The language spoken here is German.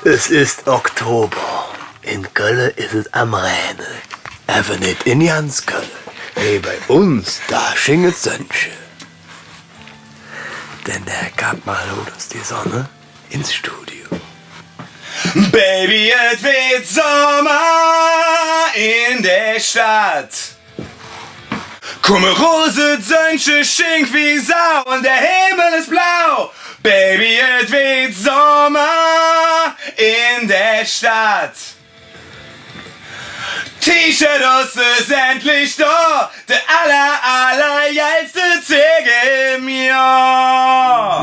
Es ist Oktober. In Köln ist es am Rhein. Aber nicht in ganz Köln. Nee, bei uns, da schinget Sönche. Denn der gab mal aus die Sonne ins Studio. Baby, es wird Sommer in der Stadt. Komme Rose, Sönche, schink wie Sau und der Himmel ist blau. Baby, es wird Sommer in der Stadt. T-Shirt ist endlich da, der allergeilste Zege im Jahr.